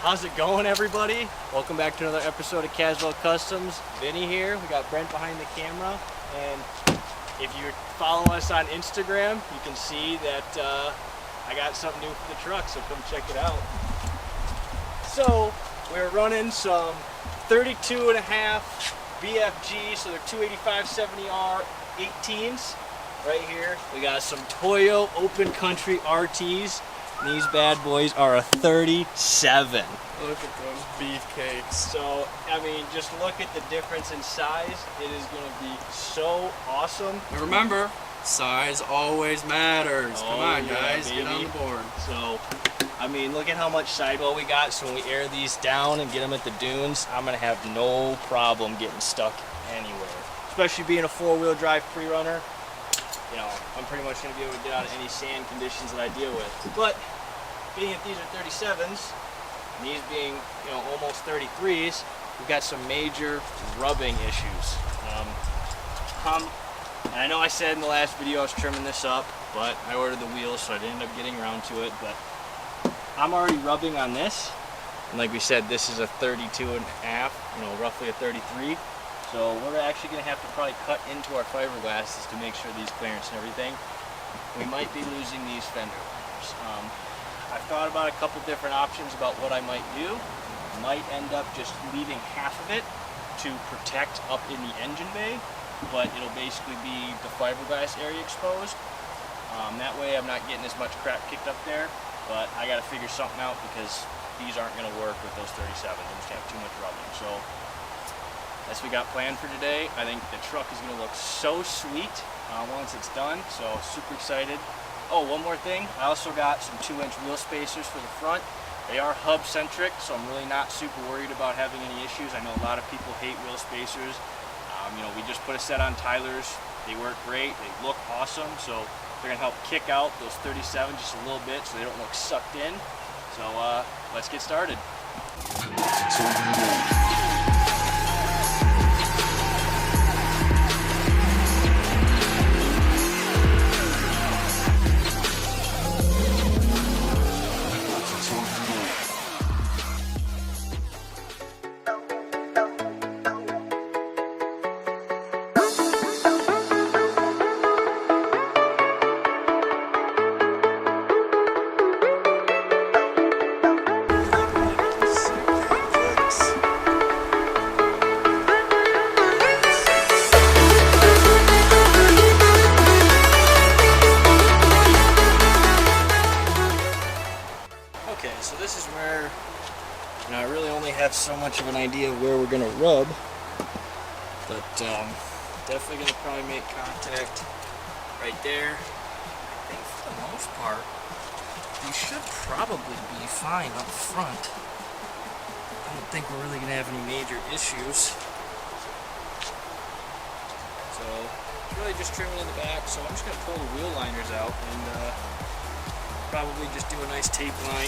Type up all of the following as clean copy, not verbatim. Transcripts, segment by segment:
How's it going, everybody? Welcome back to another episode of Caswell Customs. Vinny here. We got Brent behind the camera, and if you follow us on Instagram, you can see that I got something new for the truck, so come check it out. So we're running some 32.5 BFG, so they're 285/70R 18s right here. We got some Toyo Open Country RTs. These bad boys are a 37. Look at those beefcakes. So, I mean, just look at the difference in size. It is going to be so awesome. And remember, size always matters. Come on, yeah, guys, baby. get on the board. So, I mean, look at how much sidewall we got. So when we air these down and get them at the dunes, I'm going to have no problem getting stuck anywhere. Especially being a four-wheel drive pre-runner. You know, I'm pretty much going to be able to get out of any sand conditions that I deal with. But being that these are 37's, and these being, you know, almost 33's, we've got some major rubbing issues. And I know I said in the last video I was trimming this up, but I ordered the wheels, so I didn't end up getting around to it. But I'm already rubbing on this, and like we said, this is a 32.5, you know, roughly a 33. So we're actually going to have to probably cut into our fiberglasses to make sure these clearance and everything. We might be losing these fender liners. I've thought about a couple different options about what I might do. Might end up just leaving half of it to protect up in the engine bay, but it'll basically be the fiberglass area exposed. That way I'm not getting as much crap kicked up there, but I got to figure something out because these aren't going to work with those 37s. They just have too much rubbing. So that's what we got planned for today. I think the truck is going to look so sweet once it's done, so super excited. Oh, one more thing. I also got some 2-inch wheel spacers for the front. They are hub centric, so I'm really not super worried about having any issues. I know a lot of people hate wheel spacers. You know, we just put a set on Tyler's. They work great. They look awesome, so they're going to help kick out those 37 just a little bit so they don't look sucked in. So let's get started. So this is where, you know, I really only have so much of an idea of where we're going to rub, but definitely going to probably make contact right there. I think for the most part, these should probably be fine up front. I don't think we're really going to have any major issues. So really just trimming in the back, so I'm just going to pull the wheel liners out and probably just do a nice tape line.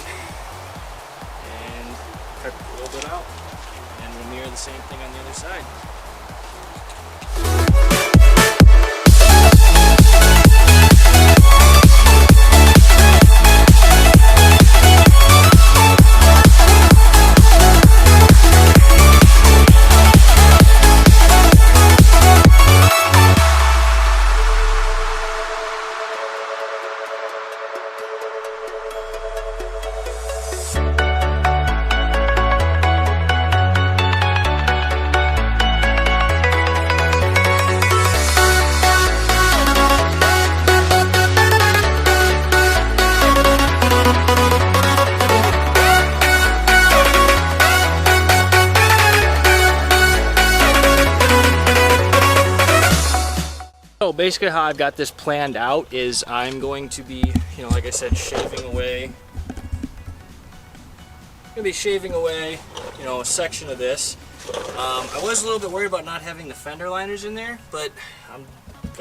Cut a little bit out, and we'll mirror the same thing on the other side. So basically how I've got this planned out is I'm going to be, you know, like I said, shaving away, you know, a section of this. I was a little bit worried about not having the fender liners in there, but I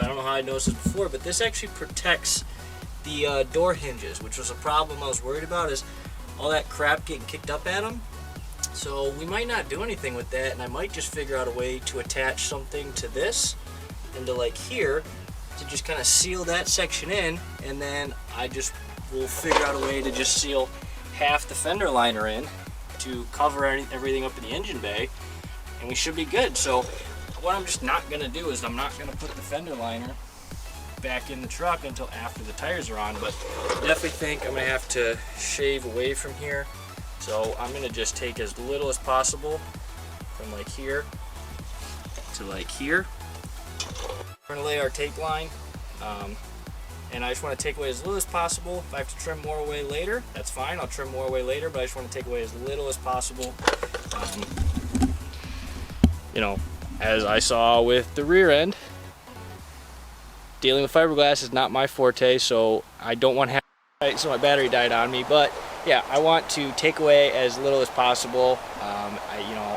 don't know how I noticed this before, but this actually protects the door hinges, which was a problem I was worried about, is all that crap getting kicked up at them. So we might not do anything with that, and I might just figure out a way to attach something to this and to like here to just kind of seal that section in, and then I just will figure out a way to just seal half the fender liner in to cover everything up in the engine bay, and we should be good. So what I'm just not gonna do is I'm not gonna put the fender liner back in the truck until after the tires are on, but definitely think I'm gonna have to shave away from here. So I'm gonna just take as little as possible from like here to like here. We're gonna lay our tape line, and I just want to take away as little as possible. If I have to trim more away later, that's fine. I'll trim more away later, but I just want to take away as little as possible. You know, as I saw with the rear end, dealing with fiberglass is not my forte, so I don't want to have, so my battery died on me. But yeah, I want to take away as little as possible.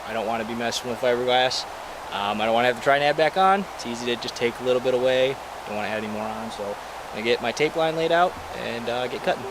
I don't want to be messing with fiberglass. I don't want to have to try and add back on. It's easy to just take a little bit away. Don't want to add any more on, so I'm gonna get my tape line laid out and get cutting.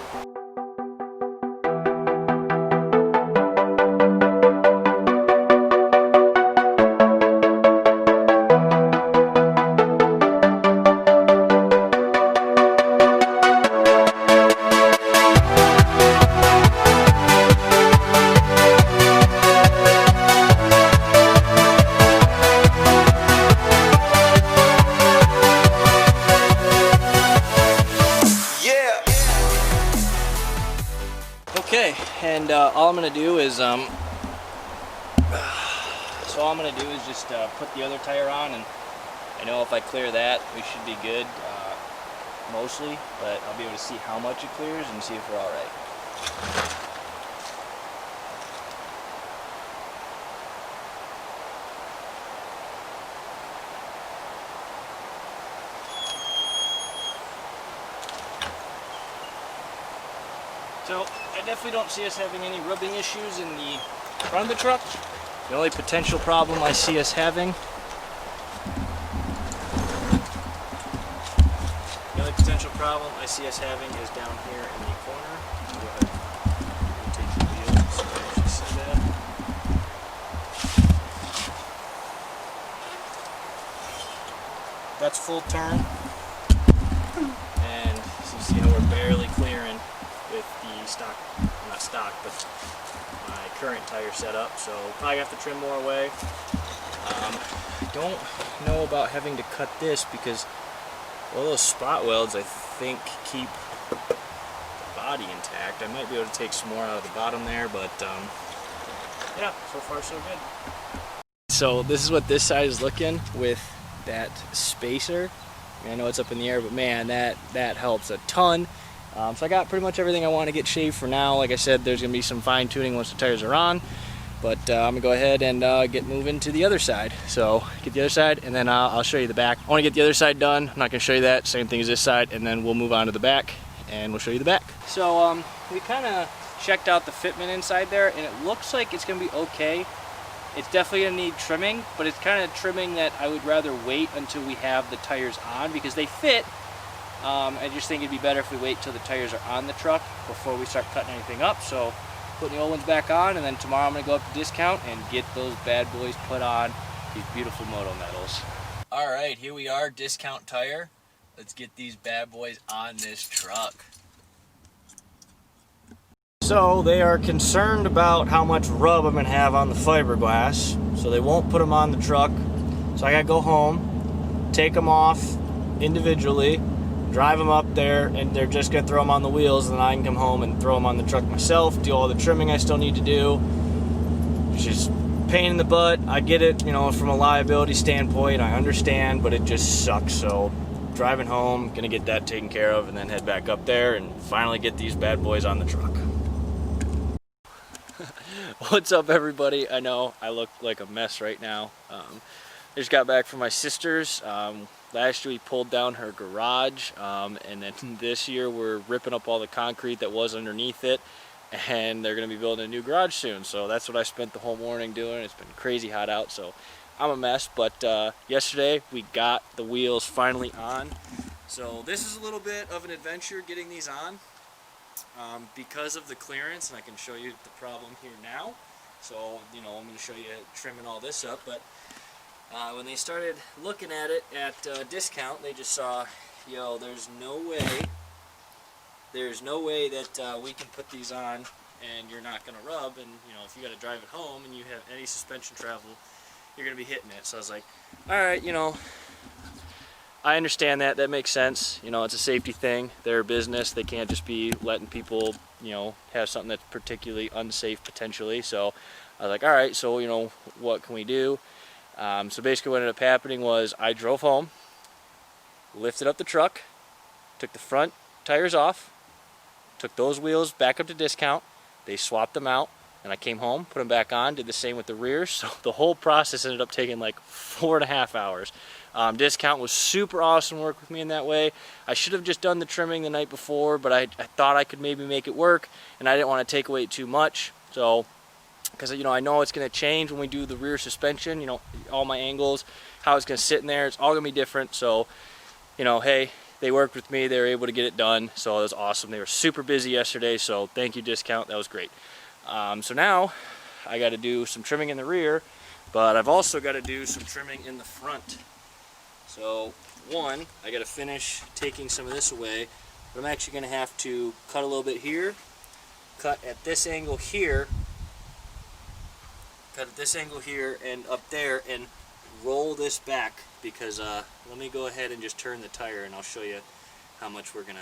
Okay, and all I'm gonna do is just put the other tire on, and I know if I clear that, we should be good mostly, but I'll be able to see how much it clears and see if we're all right. So I definitely don't see us having any rubbing issues in the front of the truck. The only potential problem I see us having is down here in the corner. Go ahead and take the wheel so I actually see that. That's full turn. And so you see how we're barely clearing with the stock, not stock, but my current tire setup, so probably have to trim more away. I don't know about having to cut this because all those spot welds I think keep the body intact. I might be able to take some more out of the bottom there, but yeah, so far so good. So this is what this side is looking with that spacer. I know it's up in the air, but man, that helps a ton. So I got pretty much everything I want to get shaved for now. Like I said, there's going to be some fine tuning once the tires are on, but I'm going to go ahead and get moving to the other side. So get the other side, and then I'll show you the back. I want to get the other side done. I'm not going to show you that. Same thing as this side, and then we'll move on to the back, and we'll show you the back. So we kind of checked out the fitment inside there, and it looks like it's going to be okay. It's definitely going to need trimming, but it's kind of trimming that I would rather wait until we have the tires on because they fit. I just think it'd be better if we wait till the tires are on the truck before we start cutting anything up. So putting the old ones back on, and then tomorrow I'm going to go up to Discount and get those bad boys put on, these beautiful moto metals. Alright, here we are, Discount Tire. Let's get these bad boys on this truck. So they are concerned about how much rub I'm going to have on the fiberglass, so they won't put them on the truck. So I got to go home, take them off individually, drive them up there, and they're just going to throw them on the wheels, and then I can come home and throw them on the truck myself, do all the trimming I still need to do. It's just a pain in the butt. I get it, you know, from a liability standpoint, I understand, but it just sucks. So driving home, going to get that taken care of, and then head back up there and finally get these bad boys on the truck. What's up, everybody? I know I look like a mess right now. I just got back from my sister's. Last year we pulled down her garage, and then this year we're ripping up all the concrete that was underneath it, and they're going to be building a new garage soon. So that's what I spent the whole morning doing. It's been crazy hot out, so I'm a mess. But yesterday we got the wheels finally on. So this is a little bit of an adventure getting these on because of the clearance, and I can show you the problem here now. So, you know, I'm going to show you trimming all this up, but when they started looking at it at Discount, they just saw, yo, there's no way that we can put these on and you're not going to rub, and you know, if you got to drive it home and you have any suspension travel, you're going to be hitting it. So I was like, all right, you know, I understand that. That makes sense. You know, it's a safety thing. They're a business. They can't just be letting people, you know, have something that's particularly unsafe potentially. So I was like, all right, so, you know, what can we do? So basically what ended up happening was I drove home, lifted up the truck, took the front tires off, took those wheels back up to discount. They swapped them out, and I came home, put them back on, did the same with the rears. So the whole process ended up taking like 4.5 hours. Discount was super awesome, work with me in that way. I should have just done the trimming the night before, but I thought I could maybe make it work, and I didn't want to take away too much. So, because you know, I know it's going to change when we do the rear suspension, you know, all my angles, how it's going to sit in there, it's all going to be different. So, you know, hey, they worked with me, they were able to get it done, so it was awesome. They were super busy yesterday, so thank you, Discount, that was great. So now I got to do some trimming in the rear, but I've also got to do some trimming in the front. So one, I got to finish taking some of this away, but I'm actually going to have to cut a little bit here, cut at this angle here, cut at this angle here and up there, and roll this back, because let me go ahead and just turn the tire and I'll show you how much we're gonna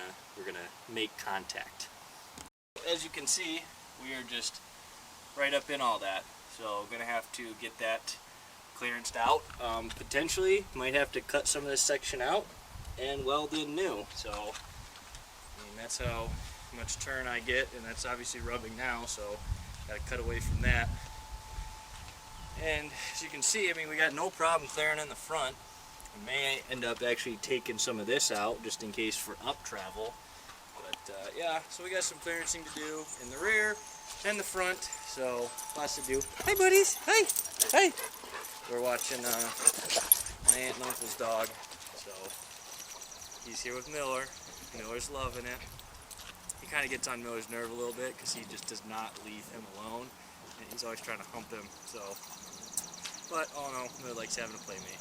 make contact. As you can see, we are just right up in all that, so I'm gonna have to get that clearanced out. Potentially might have to cut some of this section out and weld in new. So I mean, that's how much turn I get, and that's obviously rubbing now, so gotta cut away from that. And as you can see, I mean, we got no problem clearing in the front. We may end up actually taking some of this out just in case for up travel. But yeah, so we got some clearancing to do in the rear and the front, so lots to do. Hi buddies, hi, hi. We're watching my aunt and uncle's dog, so he's here with Miller. Miller's loving it. He kind of gets on Miller's nerve a little bit because he just does not leave him alone, and he's always trying to hump him. So, but all in all, Miller likes having a playmate.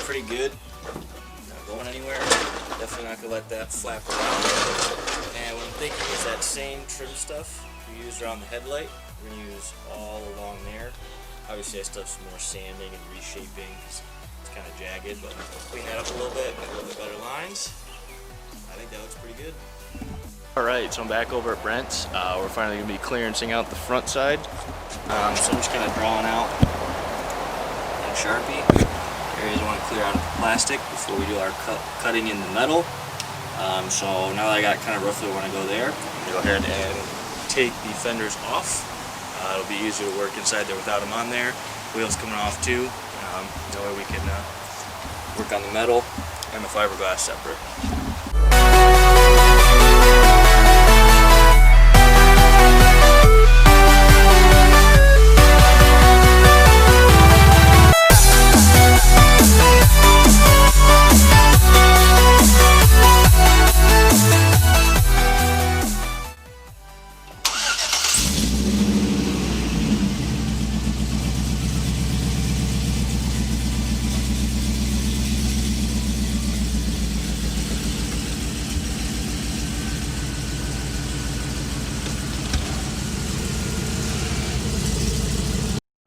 Pretty good, not going anywhere. Definitely not gonna let that flap around. And what I'm thinking is that same trim stuff we used around the headlight, we're gonna use all along there. Obviously I still have some more sanding and reshaping. It's kind of jagged, but clean that up a little bit, make a little bit better lines. I think that looks pretty good. Alright, so I'm back over at Brent's. We're finally going to be clearancing out the front side. So I'm just kind of drawing out in Sharpie areas I want to clear out of the plastic before we do our cutting in the metal. So now that I got kind of roughly where I want to go there, I'm going to go ahead and take the fenders off. It'll be easier to work inside there without them on there. Wheels coming off too. That way we can work on the metal and the fiberglass separate.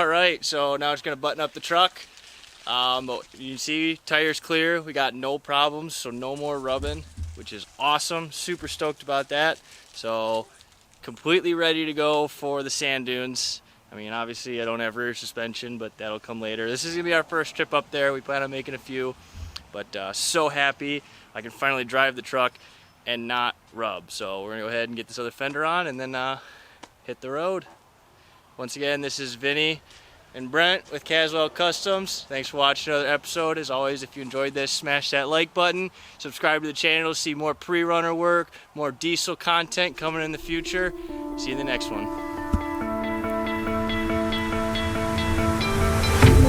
All right, so now it's gonna button up the truck. But you can see tires clear. We got no problems, so no more rubbing, which is awesome. Super stoked about that. So completely ready to go for the sand dunes. I mean, obviously I don't have rear suspension, but that'll come later. This is gonna be our first trip up there. We plan on making a few, but so happy I can finally drive the truck and not rub. So we're gonna go ahead and get this other fender on and then hit the road. Once again, this is Vinny and Brent with Caswell Customs. Thanks for watching another episode. As always, if you enjoyed this, smash that like button. Subscribe to the channel to see more pre-runner work, more diesel content coming in the future. See you in the next one.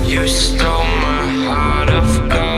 You stole my heart, I forgot.